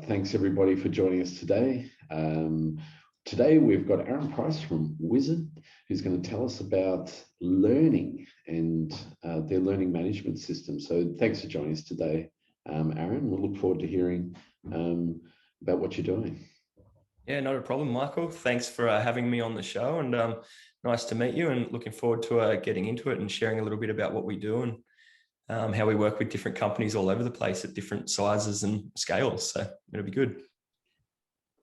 Thanks everybody for joining us today. Today we've got Aaron Price from Wyzed, who's going to tell us about learning and their learning management system. So thanks for joining us today, Aaron. We'll look forward to hearing about what you're doing. Yeah, not a problem, Michael. Thanks for having me on the show, and nice to meet you, and looking forward to getting into it and sharing a little bit about what we do and how we work with different companies all over the place at different sizes and scales. So it'll be good.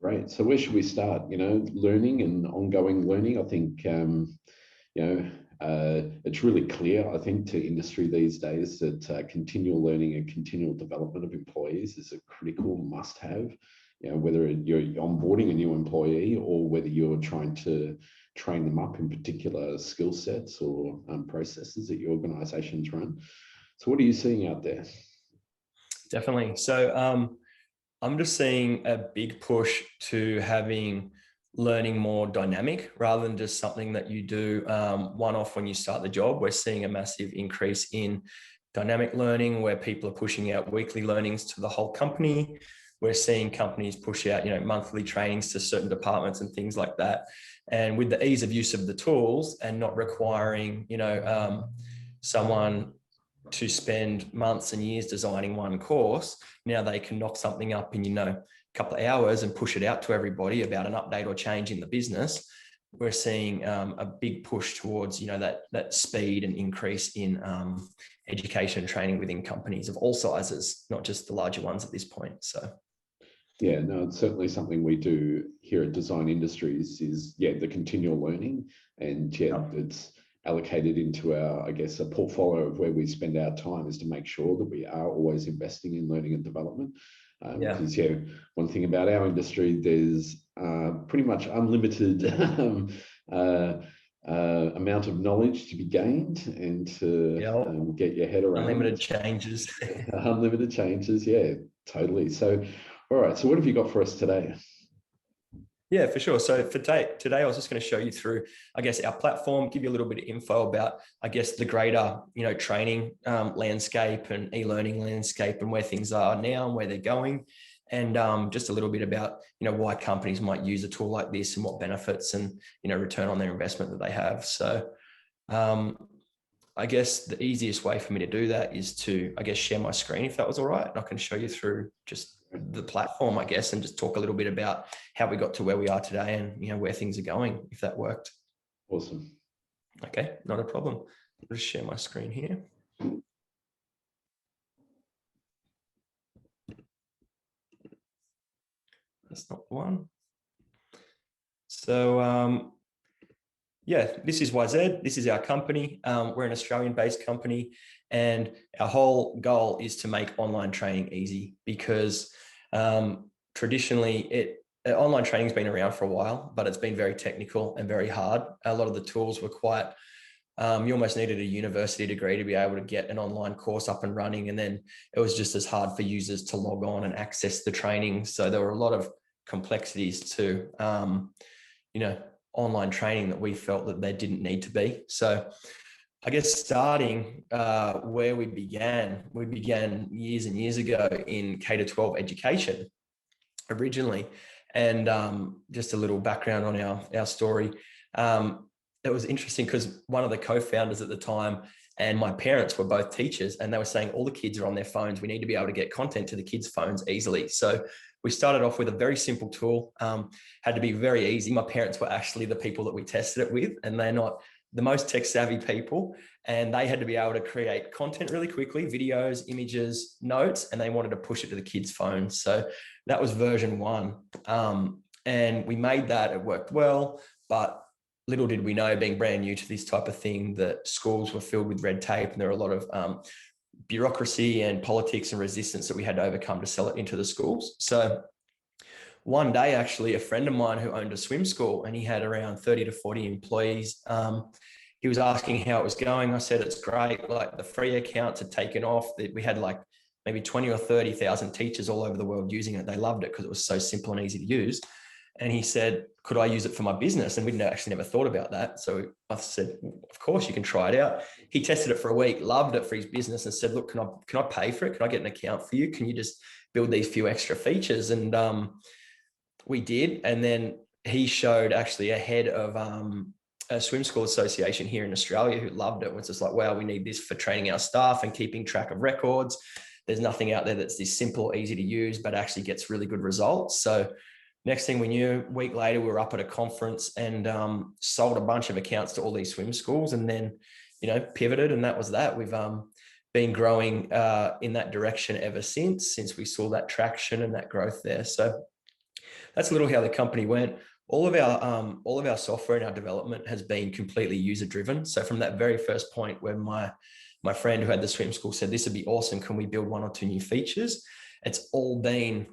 Great. So where should we start? Learning and ongoing learning. I think, it's really clear, I think, to industry these days that continual learning and continual development of employees is a critical must-have. Whether you're onboarding a new employee or whether you're trying to train them up in particular skill sets or processes that your organizations run. So what are you seeing out there? Definitely. So I'm just seeing a big push to having learning more dynamic rather than just something that you do one-off when you start the job. We're seeing a massive increase in dynamic learning where people are pushing out weekly learnings to the whole company. We're seeing companies push out, monthly trainings to certain departments and things like that. And with the ease of use of the tools and not requiring, someone to spend months and years designing one course, now they can knock something up in, a couple of hours and push it out to everybody about an update or change in the business. We're seeing a big push towards, that speed and increase in education and training within companies of all sizes, not just the larger ones at this point. So. Yeah, no, it's certainly something we do here at Design Industries is, the continual learning. And it's allocated into our, a portfolio of where we spend our time is to make sure that we are always investing in learning and development. Because one thing about our industry, there's pretty much unlimited amount of knowledge to be gained and to get your head around. Unlimited changes. Unlimited changes, yeah, totally. So, all right, so what have you got for us today? Yeah, for sure. So for today, I was just going to show you through, our platform, give you a little bit of info about, the greater, training landscape and e-learning landscape and where things are now and where they're going. And just a little bit about, why companies might use a tool like this and what benefits and, return on their investment that they have. So the easiest way for me to do that is to, share my screen, if that was all right. And I can show you through just the platform, and just talk a little bit about how we got to where we are today and, where things are going, if that worked. Awesome. Okay, not a problem. I'll just share my screen here. That's not the one. So, this is Wyzed. This is our company. We're an Australian-based company, and our whole goal is to make online training easy because traditionally, online training has been around for a while, but it's been very technical and very hard. A lot of the tools were quite, you almost needed a university degree to be able to get an online course up and running. And then it was just as hard for users to log on and access the training. So there were a lot of complexities to, online training that we felt that there didn't need to be. So starting where we began years and years ago in K-12 education originally. And just a little background on our story. It was interesting because one of the co-founders at the time and my parents were both teachers, and they were saying all the kids are on their phones. We need to be able to get content to the kids' phones easily. So we started off with a very simple tool, had to be very easy. My parents were actually the people that we tested it with, and they're not the most tech savvy people. And they had to be able to create content really quickly, videos, images, notes, and they wanted to push it to the kids' phones. So that was version 1. And we made that, it worked well, but little did we know, being brand new to this type of thing, that schools were filled with red tape and there were a lot of bureaucracy and politics and resistance that we had to overcome to sell it into the schools. So one day, actually, a friend of mine who owned a swim school, and he had around 30 to 40 employees, he was asking how it was going. I said, it's great. Like, the free accounts had taken off. We had like maybe 20 or 30,000 teachers all over the world using it. They loved it because it was so simple and easy to use. And he said, could I use it for my business? And we'd actually never thought about that. So I said, of course you can try it out. He tested it for a week, loved it for his business, and said, look, can I pay for it? Can I get an account for you? Can you just build these few extra features? And we did. And then he showed actually a head of a swim school association here in Australia who loved it. It was just like, wow, we need this for training our staff and keeping track of records. There's nothing out there that's this simple, easy to use, but actually gets really good results. So next thing we knew, a week later, we were up at a conference and sold a bunch of accounts to all these swim schools, and then, pivoted, and that was that. We've been growing in that direction ever since we saw that traction and that growth there. So that's a little how the company went. All of our software and our development has been completely user driven. So from that very first point where my friend who had the swim school said, this would be awesome, can we build 1 or 2 new features? It's all been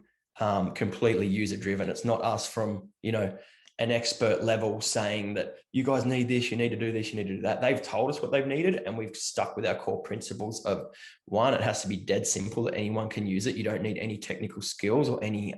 completely user driven. It's not us from, an expert level saying that you guys need this, you need to do this, you need to do that. They've told us what they've needed, and we've stuck with our core principles of, one, it has to be dead simple that anyone can use it. You don't need any technical skills or any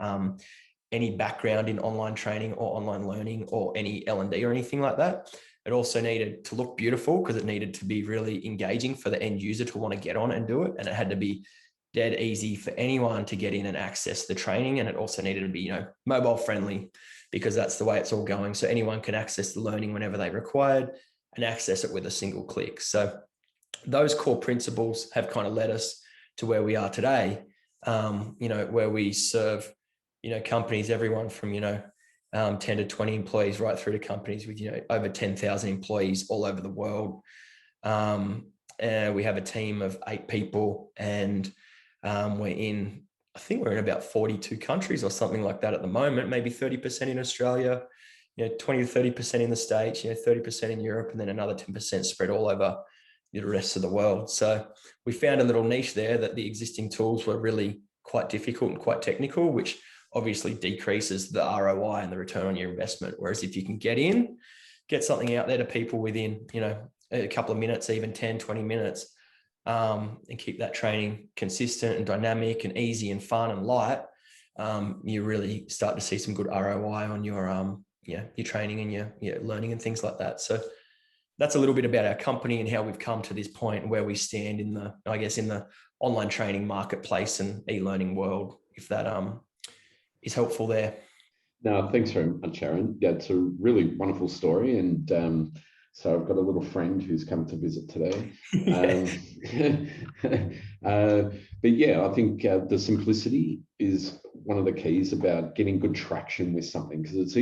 background in online training or online learning or any L&D or anything like that. It also needed to look beautiful because it needed to be really engaging for the end user to want to get on and do it. And it had to be dead easy for anyone to get in and access the training. And it also needed to be, mobile friendly, because that's the way it's all going. So anyone can access the learning whenever they required and access it with a single click. So those core principles have kind of led us to where we are today, where we serve, companies, everyone from, 10 to 20 employees right through to companies with, over 10,000 employees all over the world. And we have a team of 8 people, and I think we're in about 42 countries or something like that at the moment, maybe 30% in Australia, 20 to 30% in the States, 30% in Europe, and then another 10% spread all over the rest of the world. So we found a little niche there that the existing tools were really quite difficult and quite technical, which obviously decreases the ROI and the return on your investment. Whereas if you can get something out there to people within, a couple of minutes, even 10, 20 minutes, and keep that training consistent and dynamic and easy and fun and light, you really start to see some good ROI on your training and your learning and things like that. So that's a little bit about our company and how we've come to this point where we stand in the online training marketplace and e-learning world, if that is helpful there. No, thanks very much, Aaron. Yeah, it's a really wonderful story. And so I've got a little friend who's come to visit today. But yeah, I think the simplicity is one of the keys about getting good traction with something, because it is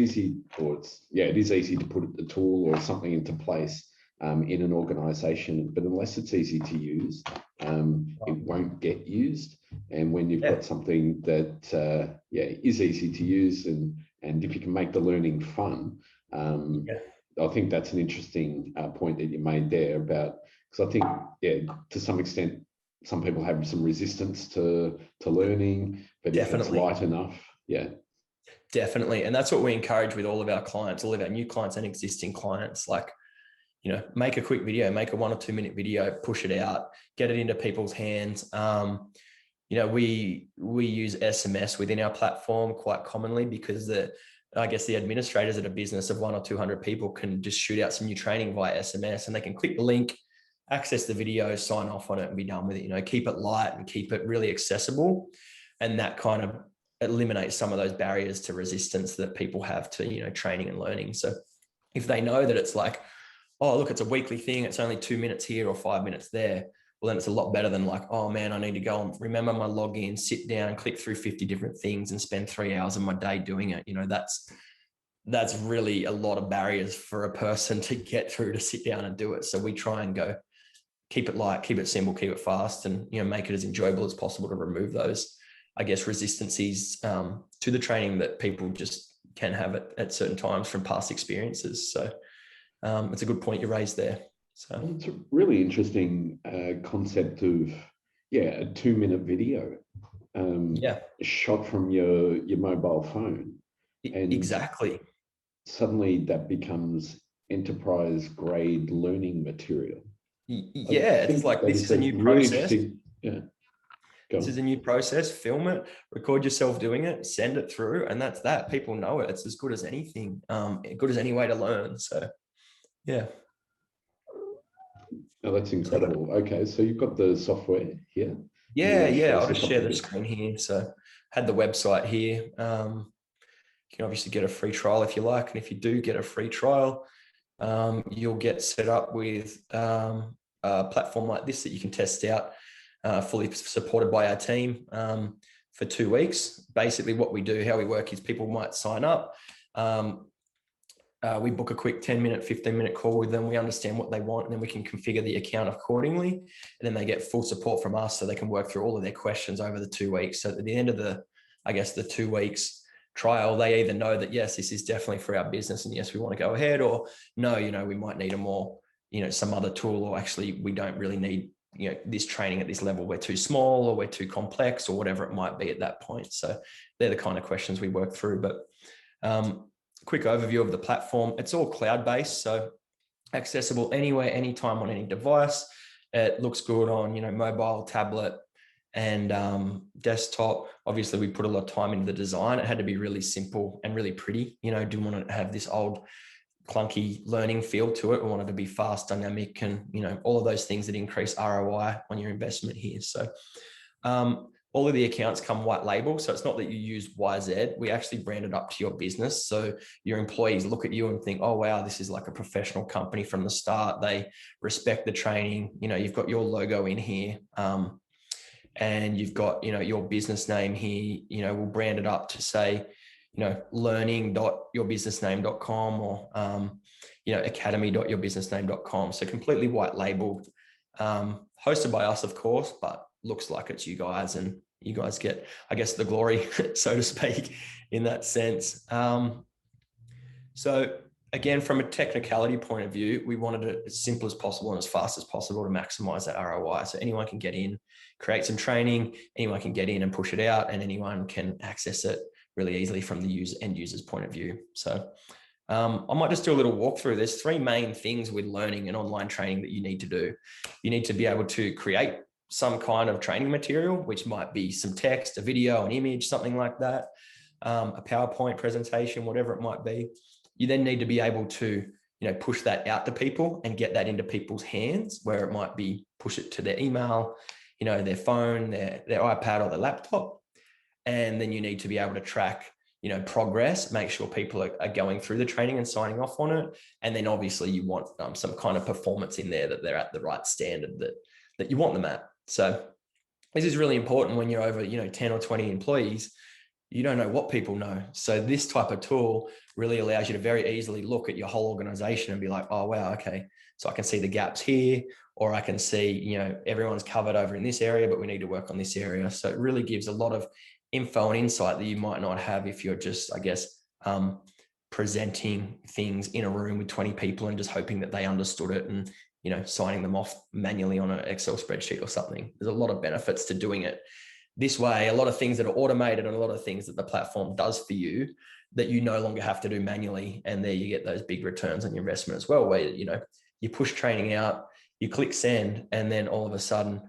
easy to put a tool or something into place in an organization, but unless it's easy to use, it won't get used. And when you've got something that is easy to use, and if you can make the learning fun, I think that's an interesting point that you made there about, because I think, to some extent, some people have some resistance to learning, but if it's light enough, definitely. And that's what we encourage with all of our clients, all of our new clients and existing clients. Like, make a quick video, make a 1 or 2 minute video, push it out, get it into people's hands. We use SMS within our platform quite commonly because the administrators at a business of 100 or 200 people can just shoot out some new training via SMS, and they can click the link, access the video, sign off on it, and be done with it. Keep it light and keep it really accessible. And that kind of eliminates some of those barriers to resistance that people have to, training and learning. So if they know that it's like, oh, look, it's a weekly thing, it's only 2 minutes here or 5 minutes there, well, then it's a lot better than like, oh man, I need to go and remember my login, sit down, click through 50 different things and spend 3 hours of my day doing it. That's really a lot of barriers for a person to get through to sit down and do it. So we try and go, keep it light, keep it simple, keep it fast, and, make it as enjoyable as possible to remove those, resistances to the training that people just can have at certain times from past experiences. So it's a good point you raised there. So it's a really interesting concept of a 2 minute video shot from your mobile phone. And exactly. Suddenly that becomes enterprise grade learning material. It's like, this is a new process. Go This on. is a new process, film it, record yourself doing it, send it through, and that's that. People know it. It's as good as anything, good as any way to learn. So, yeah. Oh, that's incredible. Okay, so you've got the software here. You Yeah, want to show yeah. us I'll a just couple share of the bits? screen here. So, had the website here. You can obviously get a free trial if you like, and if you do get a free trial, you'll get set up with a platform like this that you can test out, fully supported by our team for 2 weeks. Basically, what we do, how we work is people might sign up. We book a quick 10-minute, 15-minute call with them. We understand what they want, and then we can configure the account accordingly. And then they get full support from us so they can work through all of their questions over the 2 weeks. So at the end of the 2 weeks trial, they either know that, yes, this is definitely for our business and yes, we want to go ahead, or no, we might need a more, some other tool, or actually we don't really need, this training at this level. We're too small or we're too complex or whatever it might be at that point. So they're the kind of questions we work through. But quick overview of the platform. It's all cloud-based, so accessible anywhere, anytime on any device. It looks good on, mobile, tablet, and desktop. Obviously, we put a lot of time into the design. It had to be really simple and really pretty. Didn't want to have this old clunky learning feel to it. We wanted to be fast, dynamic, and all of those things that increase ROI on your investment here. So all of the accounts come white label. So it's not that you use Wyzed. We actually brand it up to your business. So your employees look at you and think, oh, wow, this is like a professional company from the start. They respect the training. You've got your logo in here. And you've got, your business name here. We'll brand it up to say, learning.yourbusinessname.com or, academy.yourbusinessname.com. So completely white labeled, hosted by us, of course, but looks like it's you guys, and you guys get, I guess, the glory, so to speak, in that sense. So again, from a technicality point of view, we wanted it as simple as possible and as fast as possible to maximize that ROI. So anyone can get in, create some training, anyone can get in and push it out, and anyone can access it really easily from the end user's point of view. So I might just do a little walkthrough. There's 3 main things with learning and online training that you need to do. You need to be able to create some kind of training material, which might be some text, a video, an image, something like that, a PowerPoint presentation, whatever it might be. You then need to be able to, push that out to people and get that into people's hands, where it might be push it to their email, their phone, their iPad or their laptop. And then you need to be able to track, progress, make sure people are going through the training and signing off on it. And then obviously you want some kind of performance in there, that they're at the right standard that you want them at. So this is really important when you're over, 10 or 20 employees. You don't know what people know. So this type of tool really allows you to very easily look at your whole organization and be like, oh, wow, okay, so I can see the gaps here, or I can see, everyone's covered over in this area, but we need to work on this area. So it really gives a lot of info and insight that you might not have if you're just, I guess, presenting things in a room with 20 people and just hoping that they understood it and, signing them off manually on an Excel spreadsheet or something. There's a lot of benefits to doing it this way, a lot of things that are automated and a lot of things that the platform does for you that you no longer have to do manually. And there you get those big returns on your investment as well, where, you push training out, you click send, and then all of a sudden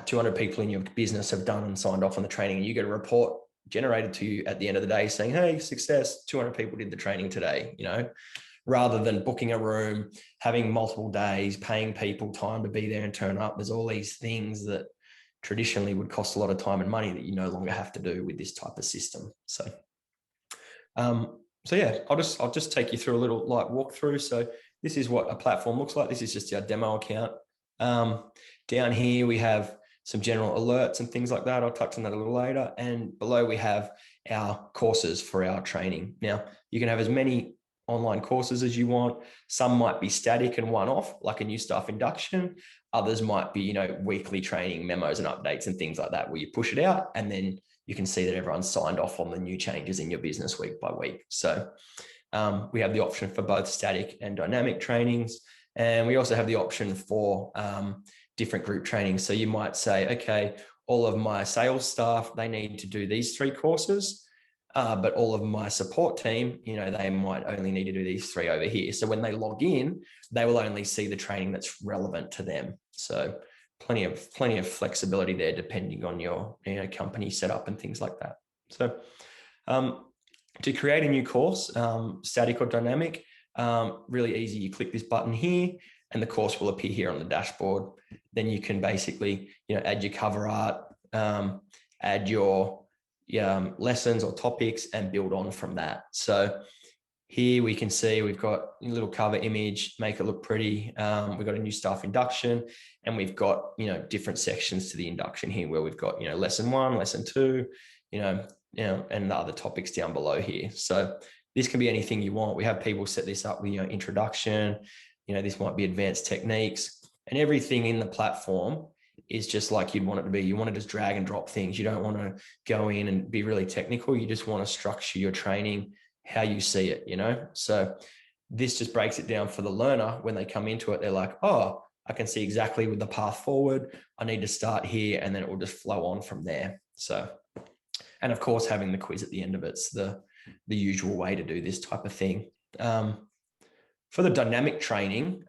200 people in your business have done and signed off on the training, and you get a report generated to you at the end of the day saying, hey, success, 200 people did the training today, rather than booking a room, having multiple days, paying people time to be there and turn up. There's all these things that traditionally would cost a lot of time and money that you no longer have to do with this type of system. So, yeah, I'll just take you through a little light walkthrough. So this is what a platform looks like. This is just our demo account. Down here, we have some general alerts and things like that. I'll touch on that a little later. And below we have our courses for our training. Now, you can have as many online courses as you want. Some might be static and one-off, like a new staff induction. Others might be, weekly training memos and updates and things like that, where you push it out and then you can see that everyone's signed off on the new changes in your business week by week. So we have the option for both static and dynamic trainings. And we also have the option for different group trainings. So you might say, okay, all of my sales staff, they need to do these 3 courses. But all of my support team, they might only need to do these 3 over here. So when they log in, they will only see the training that's relevant to them. So plenty of flexibility there depending on your company setup and things like that. So to create a new course, static or dynamic, really easy. You click this button here and the course will appear here on the dashboard. Then you can basically, add your cover art, add your lessons or topics and build on from that. So here we can see we've got a little cover image, make it look pretty. We've got a new staff induction, and we've got, different sections to the induction here where we've got, lesson 1, lesson 2, and the other topics down below here. So this can be anything you want. We have people set this up with, introduction, this might be advanced techniques, and everything in the platform is just like you'd want it to be. You want to just drag and drop things. You don't want to go in and be really technical. You just want to structure your training how you see it, So this just breaks it down for the learner. When they come into it, they're like, oh, I can see exactly with the path forward. I need to start here, and then it will just flow on from there. So, and of course, having the quiz at the end of it's the usual way to do this type of thing. For the dynamic training,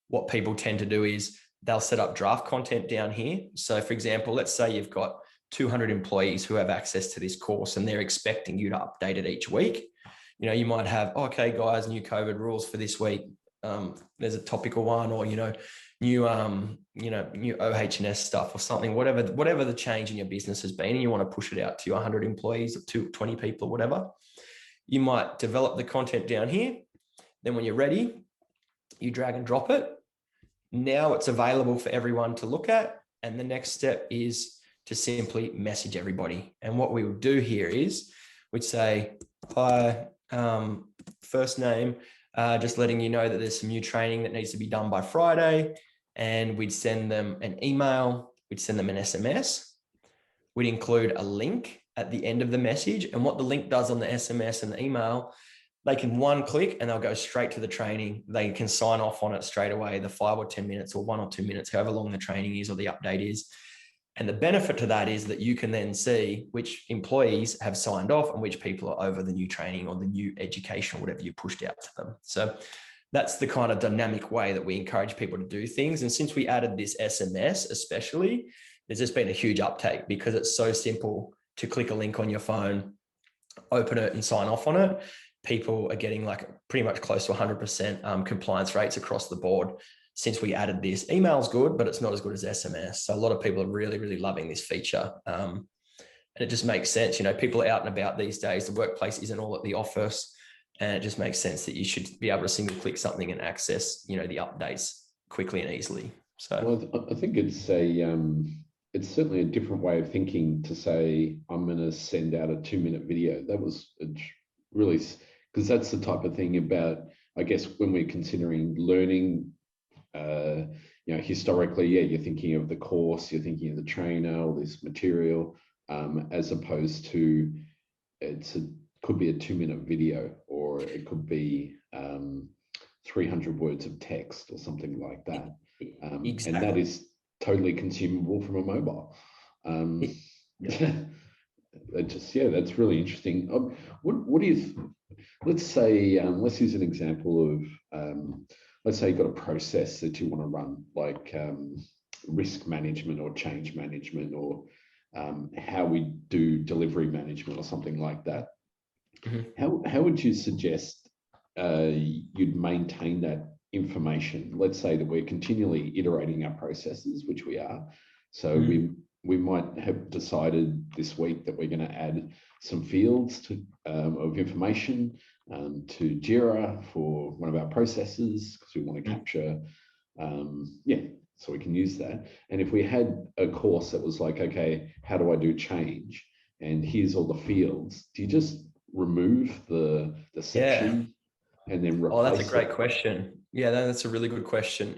what people tend to do is they'll set up draft content down here. So for example, let's say you've got 200 employees who have access to this course and they're expecting you to update it each week. You might have, okay, guys, new COVID rules for this week. There's a topical one, or, new OH&S stuff or something, whatever the change in your business has been, and you want to push it out to your 100 employees or to 20 people, whatever. You might develop the content down here. Then when you're ready, you drag and drop it. Now it's available for everyone to look at. And the next step is to simply message everybody. And what we would do here is we'd say, hi, first name, just letting you know that there's some new training that needs to be done by Friday. And we'd send them an email. We'd send them an SMS. We'd include a link at the end of the message. And what the link does on the SMS and the email, they can one click and they'll go straight to the training. They can sign off on it straight away, the 5 or 10 minutes or 1 or 2 minutes, however long the training is or the update is. And the benefit to that is that you can then see which employees have signed off and which people are over the new training or the new education or whatever you pushed out to them. So that's the kind of dynamic way that we encourage people to do things. And since we added this SMS especially, there's just been a huge uptake because it's so simple to click a link on your phone, open it and sign off on it. People are getting like pretty much close to 100% compliance rates across the board since we added this. Email's good, but it's not as good as SMS. So a lot of people are really, really loving this feature. And it just makes sense. People are out and about these days. The workplace isn't all at the office. And it just makes sense that you should be able to single click something and access, the updates quickly and easily. So well, I think it's certainly a different way of thinking to say, I'm going to send out a 2-minute video. That was really, because that's the type of thing about, I guess, when we're considering learning, historically, you're thinking of the course, you're thinking of the trainer, all this material, as opposed to could be a 2-minute video, or it could be 300 words of text or something like that. Exactly. And that is totally consumable from a mobile. That's really interesting. What do you, let's say, let's use an example of, let's say you've got a process that you want to run, like risk management or change management, or how we do delivery management or something like that. Mm-hmm. How would you suggest you'd maintain that information? Let's say that we're continually iterating our processes, which we are. So we might have decided this week that we're going to add some fields of information to Jira for one of our processes, because we want to capture, so we can use that. And if we had a course that was like, okay, how do I do change? And here's all the fields. Do you just remove the section and then replace that's a great question. Yeah, that's a really good question.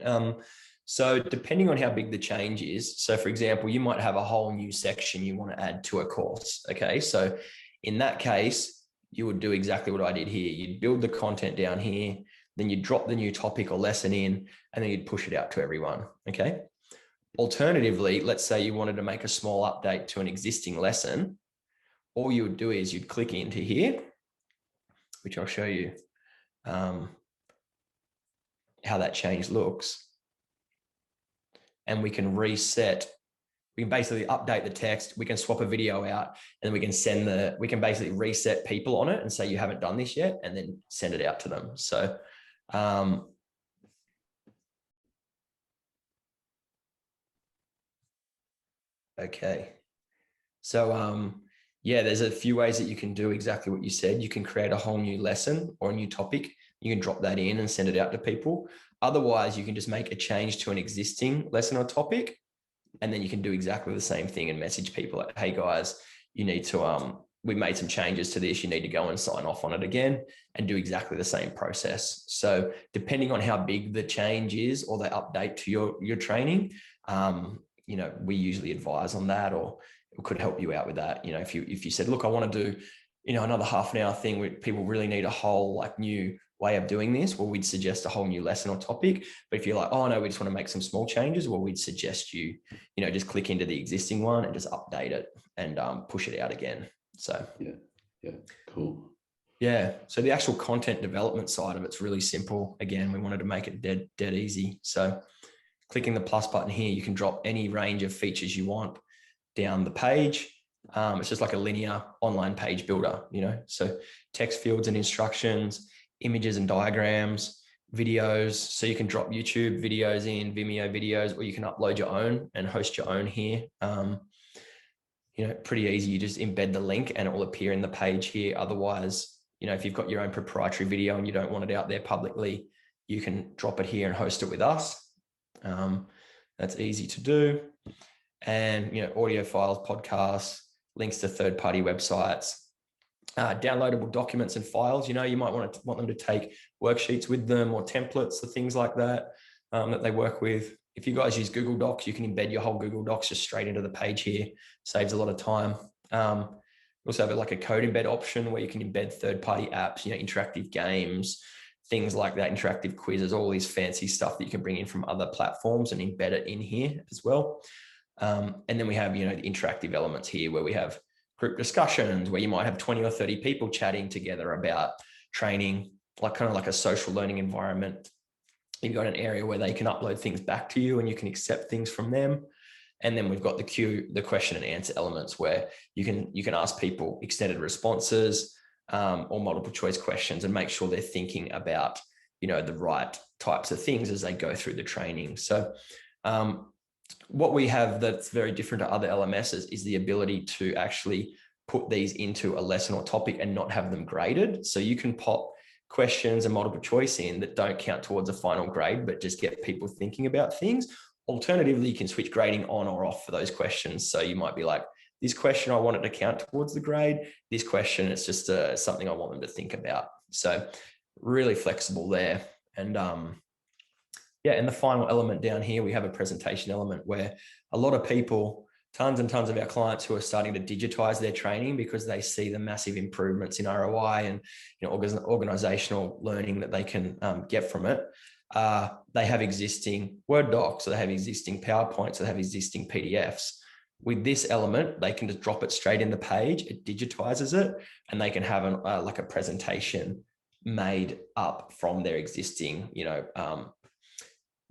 So depending on how big the change is, so for example, you might have a whole new section you want to add to a course. Okay, so in that case, you would do exactly what I did here. You'd build the content down here, then you'd drop the new topic or lesson in, and then you'd push it out to everyone. Okay. Alternatively, let's say you wanted to make a small update to an existing lesson. All you would do is you'd click into here, which I'll show you how that change looks. and we can reset. We can basically update the text. We can swap a video out, and we can we can basically reset people on it and say, you haven't done this yet, and then send it out to them. So, okay. So, yeah, there's a few ways that you can do exactly what you said. You can create a whole new lesson or a new topic. You can drop that in and send it out to people. Otherwise, you can just make a change to an existing lesson or topic, and then you can do exactly the same thing and message people like, hey guys, you need to, we made some changes to this. You need to go and sign off on it again, and do exactly the same process. So depending on how big the change is or the update to your training, you know, we usually advise on that, or it could help you out with that. You know, if you said, look, I want to do, you know, another half an hour thing where people really need a whole like new way of doing this, well, we'd suggest a whole new lesson or topic. But if you're like, oh no, we just want to make some small changes, well, we'd suggest you know, just click into the existing one and just update it and push it out again. So yeah, cool. Yeah. So the actual content development side of it's really simple. Again, we wanted to make it dead easy. So clicking the plus button here, you can drop any range of features you want down the page. It's just like a linear online page builder, you know, so text fields and instructions, images and diagrams, videos. So you can drop YouTube videos in, Vimeo videos, or you can upload your own and host your own here. You know, pretty easy. You just embed the link and it will appear in the page here. Otherwise, you know, if you've got your own proprietary video and you don't want it out there publicly, you can drop it here and host it with us. That's easy to do. And, you know, audio files, podcasts, links to third-party websites, downloadable documents and files. You know, you might want them to take worksheets with them or templates or things like that, that they work with. If you guys use Google Docs, you can embed your whole Google Docs just straight into the page here. Saves a lot of time. We also have like a code embed option where you can embed third-party apps, you know, interactive games, things like that, interactive quizzes, all these fancy stuff that you can bring in from other platforms and embed it in here as well. And then we have, you know, the interactive elements here where we have group discussions where you might have 20 or 30 people chatting together about training, like kind of like a social learning environment. You've got an area where they can upload things back to you and you can accept things from them. And then we've got the question and answer elements where you can ask people extended responses or multiple choice questions and make sure they're thinking about, you know, the right types of things as they go through the training. So what we have that's very different to other LMSs is the ability to actually put these into a lesson or topic and not have them graded. So you can pop questions and multiple choice in that don't count towards a final grade, but just get people thinking about things. Alternatively, you can switch grading on or off for those questions. So you might be like, this question, I want it to count towards the grade. This question, it's just something I want them to think about. So really flexible there. And yeah, and the final element down here, we have a presentation element where a lot of people, tons and tons of our clients who are starting to digitize their training because they see the massive improvements in ROI and, you know, organizational learning that they can get from it. They have existing Word docs, or they have existing PowerPoints, or they have existing PDFs. With this element, they can just drop it straight in the page. It digitizes it, and they can have like a presentation made up from their existing, you know,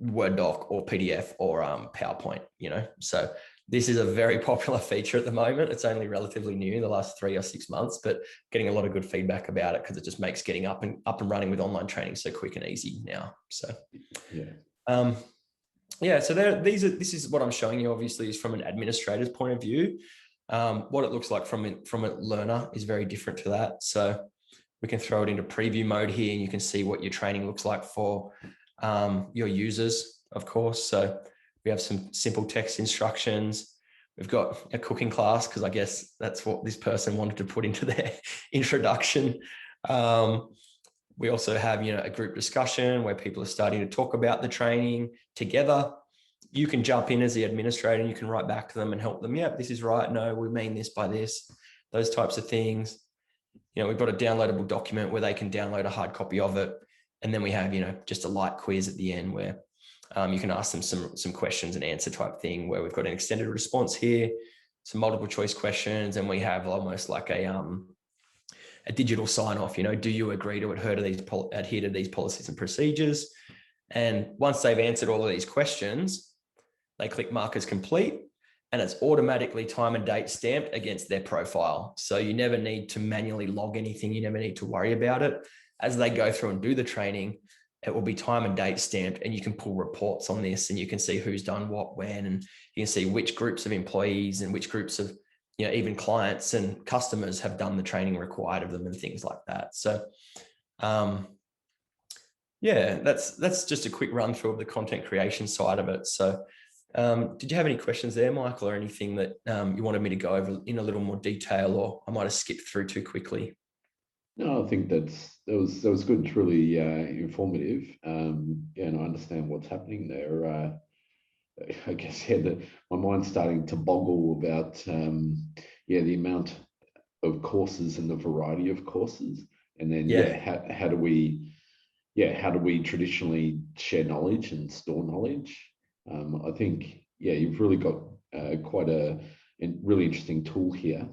Word doc or PDF or PowerPoint, you know. So this is a very popular feature at the moment. It's only relatively new in the last 3 or 6 months, but getting a lot of good feedback about it because it just makes getting up and running with online training so quick and easy now. So yeah, so this is what I'm showing you. Obviously, is from an administrator's point of view. What it looks like from a learner is very different to that. So we can throw it into preview mode here, and you can see what your training looks like for your users, of course. So we have some simple text instructions. We've got a cooking class because I guess that's what this person wanted to put into their introduction. We also have, you know, a group discussion where people are starting to talk about the training together. You can jump in as the administrator and you can write back to them and help them. Yeah, this is right. No, we mean this by this, those types of things. You know, we've got a downloadable document where they can download a hard copy of it. And then we have, you know, just a light quiz at the end where you can ask them some questions and answer type thing, where we've got an extended response here, some multiple choice questions, and we have almost like a digital sign off. You know, do you agree to adhere to these policies and procedures? And once they've answered all of these questions, they click mark as complete, and it's automatically time and date stamped against their profile. So you never need to manually log anything. You never need to worry about it. As they go through and do the training, it will be time and date stamped, and you can pull reports on this, and you can see who's done what, when, and you can see which groups of employees and which groups of, even clients and customers have done the training required of them and things like that. So, yeah, that's just a quick run through of the content creation side of it. So, did you have any questions there, Michael, or anything that you wanted me to go over in a little more detail, or I might have skipped through too quickly? No, I think that was good. It's really informative. And I understand what's happening there. I guess my mind's starting to boggle about the amount of courses and the variety of courses, and then how do we traditionally share knowledge and store knowledge? I think you've really got quite a really interesting tool here.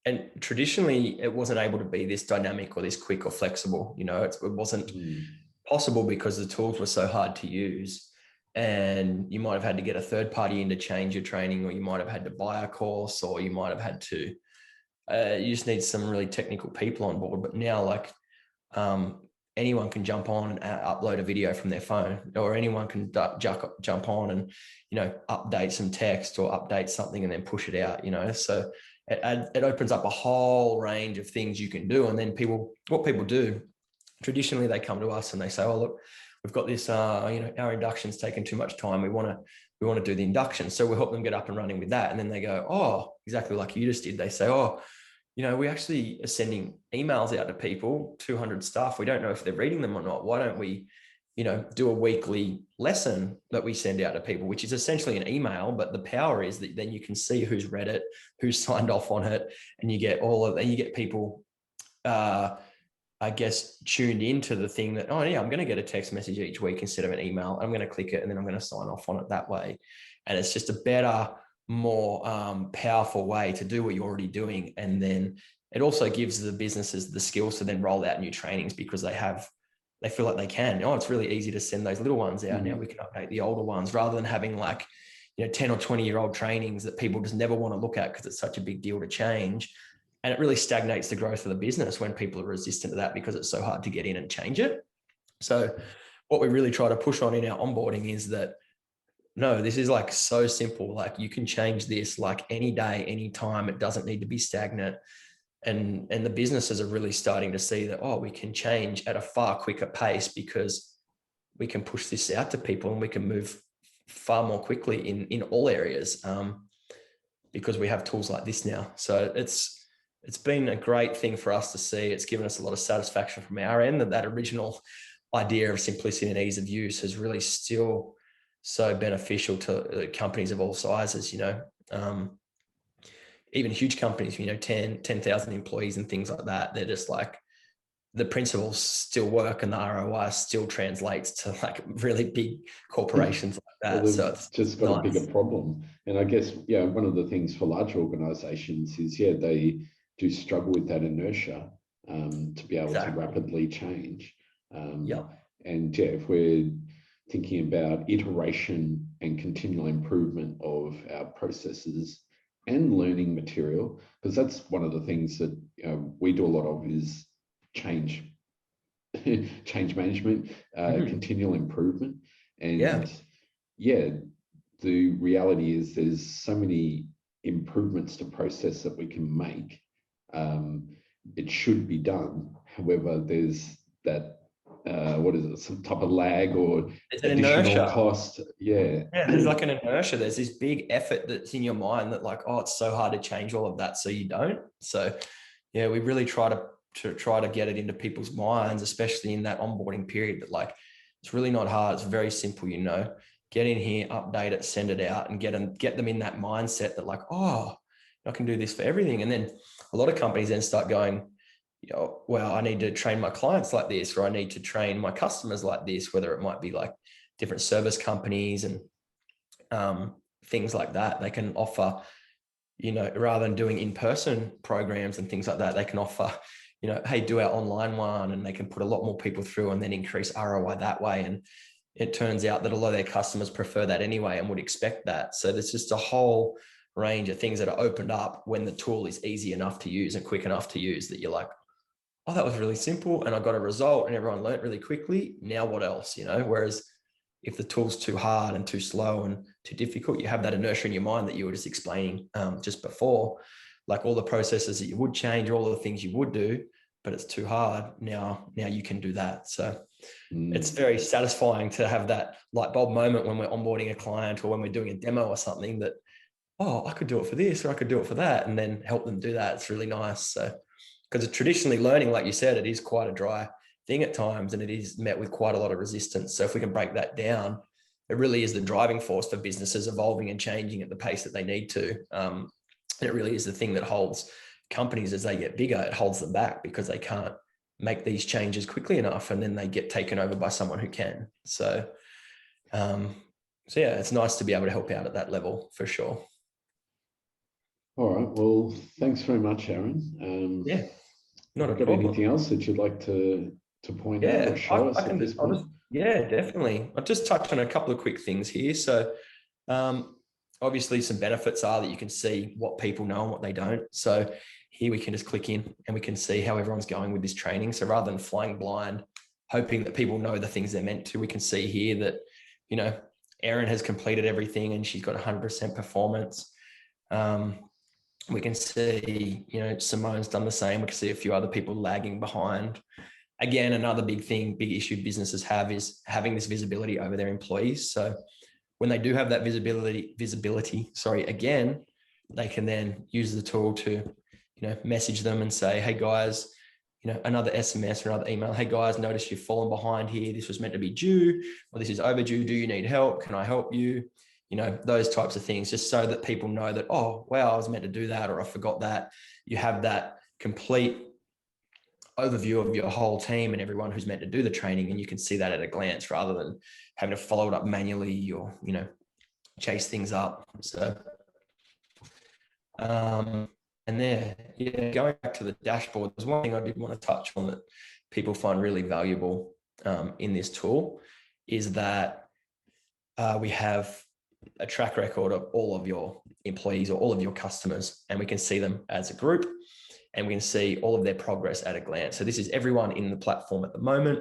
And traditionally, it wasn't able to be this dynamic or this quick or flexible. It wasn't possible because the tools were so hard to use. And you might have had to get a third party in to change your training, or you might have had to buy a course, or you might have had to, you just need some really technical people on board. But now, anyone can jump on and upload a video from their phone, or anyone can jump on and, update some text or update something and then push it out, so it opens up a whole range of things you can do. And then what people do, traditionally, they come to us and they say, oh, look, we've got this, our induction's taken too much time. We want to do the induction. So we'll help them get up and running with that. And then they go, oh, exactly like you just did. They say, oh, we actually are sending emails out to people, 200 staff. We don't know if they're reading them or not. Why don't we, do a weekly lesson that we send out to people, which is essentially an email, but the power is that then you can see who's read it, who's signed off on it, and you get people, I guess, tuned into the thing that, oh yeah, I'm going to get a text message each week instead of an email. I'm going to click it and then I'm going to sign off on it that way. And it's just a better, more powerful way to do what you're already doing. And then it also gives the businesses the skills to then roll out new trainings, because they feel like they can. Oh, it's really easy to send those little ones out. Now we can update the older ones, rather than having 10 or 20-year-old trainings that people just never want to look at because it's such a big deal to change. And it really stagnates the growth of the business when people are resistant to that because it's so hard to get in and change it. So what we really try to push on in our onboarding is that, no, this is so simple. You can change this any day, any time. It doesn't need to be stagnant. And the businesses are really starting to see that, oh, we can change at a far quicker pace because we can push this out to people and we can move far more quickly in all areas because we have tools like this now. So it's been a great thing for us to see. It's given us a lot of satisfaction from our end that original idea of simplicity and ease of use is really still so beneficial to companies of all sizes, even huge companies, 10,000 employees and things like that. They're just the principles still work and the ROI still translates to really big corporations like that. Well, so it's just got nice. a bigger problem. And I guess, one of the things for large organizations is, they do struggle with that inertia to be able to rapidly change. And if we're thinking about iteration and continual improvement of our processes and learning material, because that's one of the things that we do a lot of is change management, continual improvement. And the reality is there's so many improvements to process that we can make. It should be done. However, there's that some type of lag or additional cost. There's an inertia. There's this big effort that's in your mind that oh, it's so hard to change all of that, so you don't. So we really try to get it into people's minds, especially in that onboarding period, that it's really not hard. It's very simple. Get in here, update it, send it out, and get them in that mindset that oh, I can do this for everything. And then a lot of companies then start going, well, I need to train my clients like this, or I need to train my customers like this, whether it might be different service companies and things like that. They can offer, rather than doing in-person programs and things like that, they can offer, hey, do our online one, and they can put a lot more people through and then increase ROI that way. And it turns out that a lot of their customers prefer that anyway and would expect that. So there's just a whole range of things that are opened up when the tool is easy enough to use and quick enough to use, that you're like, oh, that was really simple and I got a result and everyone learned really quickly. Now what else, Whereas if the tool's too hard and too slow and too difficult, you have that inertia in your mind that you were just explaining just before, like all the processes that you would change, all the things you would do, but it's too hard. Now you can do that. So it's very satisfying to have that light bulb moment when we're onboarding a client or when we're doing a demo or something, that, oh, I could do it for this or I could do it for that, and then help them do that. It's really nice. So, because traditionally learning, like you said, it is quite a dry thing at times, and it is met with quite a lot of resistance. So if we can break that down, it really is the driving force for businesses evolving and changing at the pace that they need to. And it really is the thing that holds companies as they get bigger. It holds them back because they can't make these changes quickly enough, and then they get taken over by someone who can. So yeah, it's nice to be able to help out at that level for sure. All right. Well, thanks very much, Aaron. Yeah, not a got problem. anything else that you'd like to point out or show us at this point? Yeah, definitely. I'll just touch on a couple of quick things here. So obviously some benefits are that you can see what people know and what they don't. So here we can just click in and we can see how everyone's going with this training. So rather than flying blind, hoping that people know the things they're meant to, we can see here that, Erin has completed everything and she's got 100% performance. We can see, Simone's done the same. We can see a few other people lagging behind. Again, another big issue businesses have is having this visibility over their employees. So when they do have that visibility, again, they can then use the tool to, message them and say, hey guys, another SMS or another email. Hey guys, notice you've fallen behind here. This was meant to be due, or this is overdue. Do you need help? Can I help you? Those types of things, just so that people know that, oh, wow, I was meant to do that, or I forgot that. You have that complete overview of your whole team and everyone who's meant to do the training, and you can see that at a glance rather than having to follow it up manually or, chase things up. So, and there, going back to the dashboard, there's one thing I did want to touch on that people find really valuable in this tool is that we have a track record of all of your employees or all of your customers, and we can see them as a group and we can see all of their progress at a glance. So this is everyone in the platform at the moment.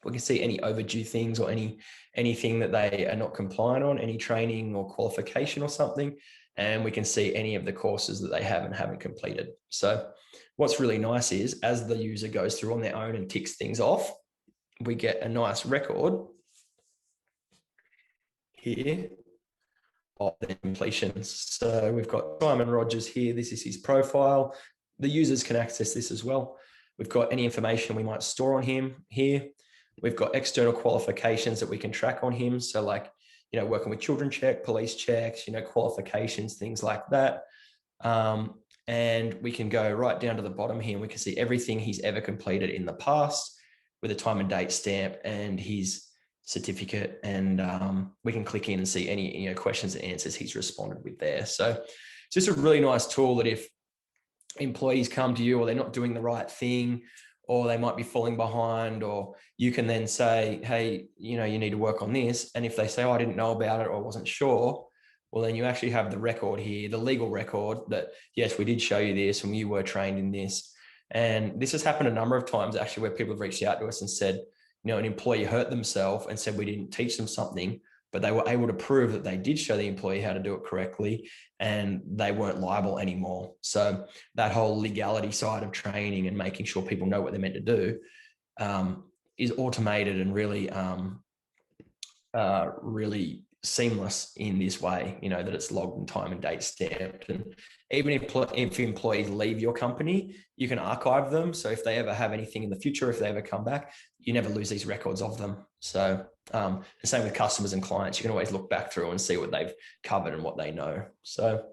We can see any overdue things or anything that they are not compliant on, any training or qualification or something. And we can see any of the courses that they have and haven't completed. So what's really nice is as the user goes through on their own and ticks things off, we get a nice record here of the completions. So we've got Simon Rogers here. This is his profile. The users can access this as well. We've got any information we might store on him here. We've got external qualifications that we can track on him. So like, working with children check, police checks, qualifications, things like that. And we can go right down to the bottom here and we can see everything he's ever completed in the past with a time and date stamp and his certificate. And we can click in and see any, questions and answers he's responded with there. So it's just a really nice tool that if employees come to you or they're not doing the right thing, or they might be falling behind, or you can then say, hey, you need to work on this. And if they say, oh, I didn't know about it or wasn't sure, well, then you actually have the record here, the legal record that, yes, we did show you this and you were trained in this. And this has happened a number of times actually where people have reached out to us and said, an employee hurt themselves and said we didn't teach them something, but they were able to prove that they did show the employee how to do it correctly and they weren't liable anymore. So that whole legality side of training and making sure people know what they're meant to do is automated and really, really seamless in this way, that it's logged and time and date stamped. And even if employees leave your company, you can archive them. So if they ever have anything in the future, if they ever come back, you never lose these records of them. So the same with customers and clients, you can always look back through and see what they've covered and what they know. So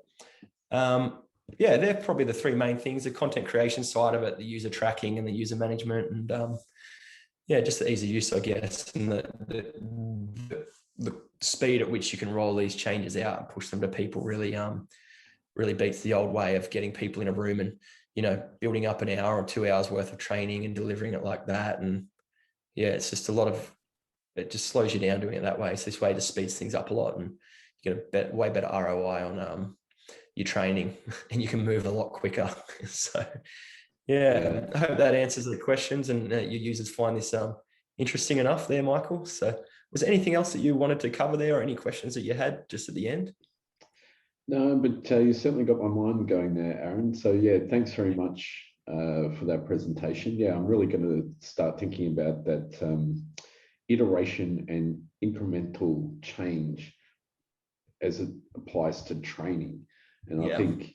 they're probably the three main things: the content creation side of it, the user tracking and the user management, and just the ease of use, I guess, and the speed at which you can roll these changes out and push them to people really beats the old way of getting people in a room and building up an hour or 2 hours worth of training and delivering it like that. And it's just a lot of it just slows you down doing it that way. So this way just speeds things up a lot, and you get a way better ROI on your training, and you can move a lot quicker. So yeah, I hope that answers the questions, and your users find this interesting enough there, Michael. So was there anything else that you wanted to cover there, or any questions that you had just at the end? No, but you certainly got my mind going there, Aaron. So yeah, thanks very much for that presentation. Yeah, I'm really going to start thinking about that iteration and incremental change as it applies to training. And I think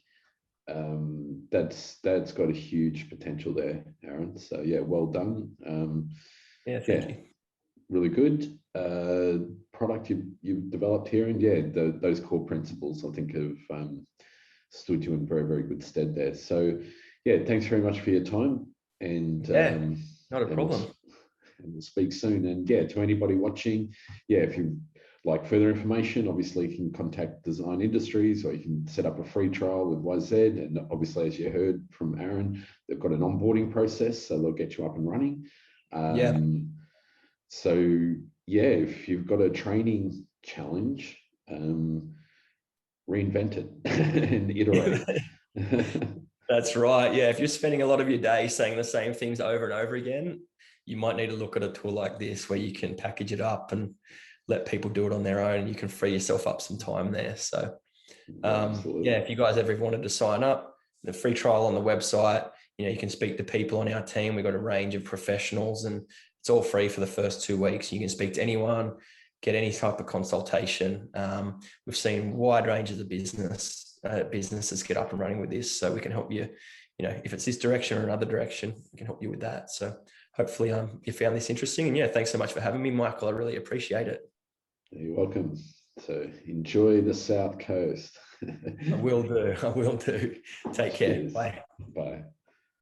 that's got a huge potential there, Aaron. So yeah, well done. Thank you. Really good product you've developed here, and yeah, those core principles I think have stood you in very, very good stead there. So yeah, thanks very much for your time, and not a problem. And we'll speak soon. And yeah, to anybody watching, yeah, if you like further information, obviously you can contact Design Industries, or you can set up a free trial with Wyzed. And obviously, as you heard from Aaron, they've got an onboarding process, so they'll get you up and running. So yeah, if you've got a training challenge, reinvent it and iterate. That's right. Yeah, if you're spending a lot of your day saying the same things over and over again, you might need to look at a tool like this where you can package it up and let people do it on their own, and you can free yourself up some time there. So yeah, if you guys ever wanted to sign up, the free trial on the website, you can speak to people on our team. We've got a range of professionals, and it's all free for the first 2 weeks. You can speak to anyone, get any type of consultation. We've seen wide ranges of businesses get up and running with this, so we can help you. If it's this direction or another direction, we can help you with that. So hopefully you found this interesting. And yeah, thanks so much for having me, Michael. I really appreciate it. You're welcome. So enjoy the South Coast. I will do. Take care. Cheers. Bye. Bye.